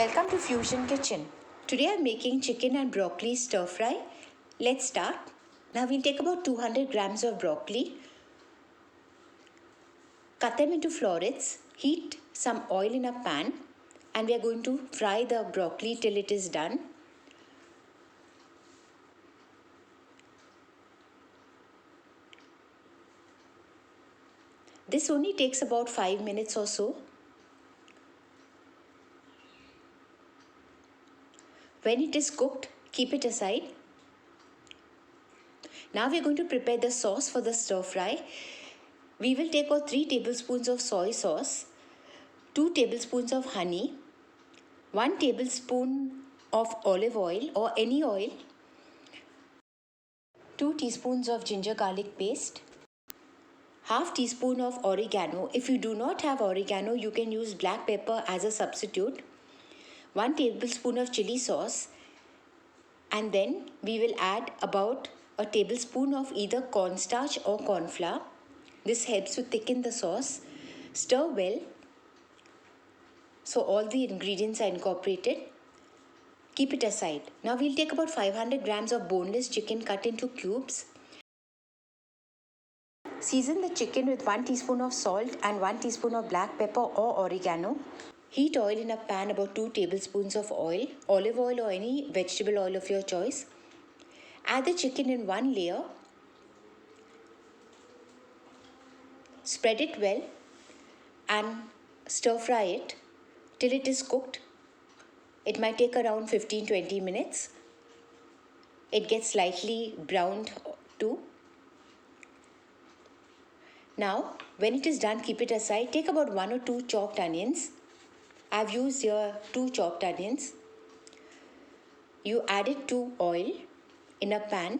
Welcome to Fusion Kitchen. Today I'm making chicken and broccoli stir fry. Let's start. Now we'll take about 200 grams of broccoli, cut them into florets, heat some oil in a pan, and we are going to fry the broccoli till it is done. This only takes about 5 minutes or so. When it is cooked, keep it aside. Now we are going to prepare the sauce for the stir fry. We will take out 3 tablespoons of soy sauce, 2 tablespoons of honey, 1 tablespoon of olive oil or any oil, 2 teaspoons of ginger garlic paste, half teaspoon of oregano. If you do not have oregano, you can use black pepper as a substitute, 1 tablespoon of chili sauce, and then we will add about a tablespoon of either cornstarch or corn flour. This helps to thicken the sauce. Stir well so all the ingredients are incorporated. Keep it aside. Now we'll take about 500 grams of boneless chicken cut into cubes. Season the chicken with 1 teaspoon of salt and 1 teaspoon of black pepper or oregano. Heat oil in a pan, about 2 tablespoons of oil, olive oil or any vegetable oil of your choice. Add the chicken in one layer. Spread it well and stir fry it till it is cooked. It might take around 15-20 minutes. It gets slightly browned too. Now, when it is done, keep it aside. Take about 1 or 2 chopped onions. I've used here 2 chopped onions. You add it to oil in a pan.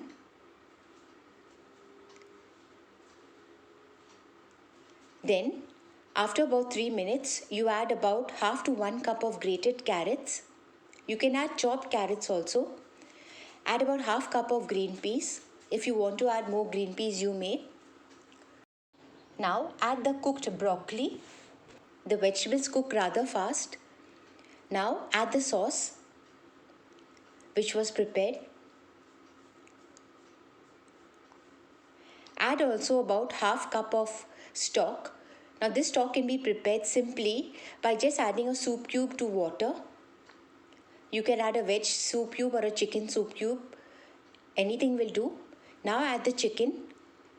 Then, after about 3 minutes, you add about half to 1 cup of grated carrots. You can add chopped carrots also. Add about half cup of green peas. If you want to add more green peas, you may. Now, add the cooked broccoli. The vegetables cook rather fast. Now add the sauce which was prepared. Add also about half cup of stock. Now this stock can be prepared simply by just adding a soup cube to water. You can add a veg soup cube or a chicken soup cube. Anything will do. Now add the chicken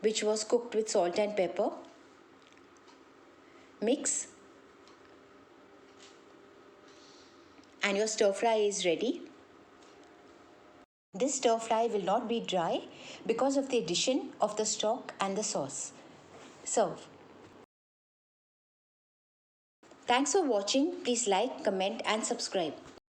which was cooked with salt and pepper. Mix. And your stir fry is ready. This stir fry will not be dry because of the addition of the stock and the sauce. Serve. Thanks for watching. Please like, comment and subscribe.